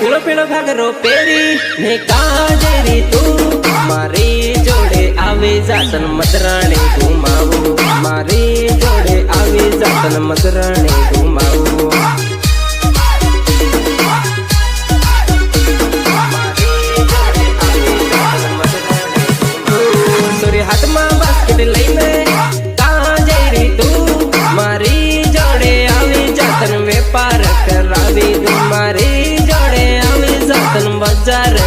પીળો પીળો ઘાઘરો પહેરી ને કાજરી તું મારી જોડે આવી જાતન મદરાણી ઘુમાવું મારી જોડે આવી જાતન મદરાણી ઘુમાવું સૂર્ય હાથમાં બાસ્કેટ લઈને કાજરી તું મારી જોડે આવી જાતન વેપાર કરાવી મારી જોડે આવી જાતન બજાર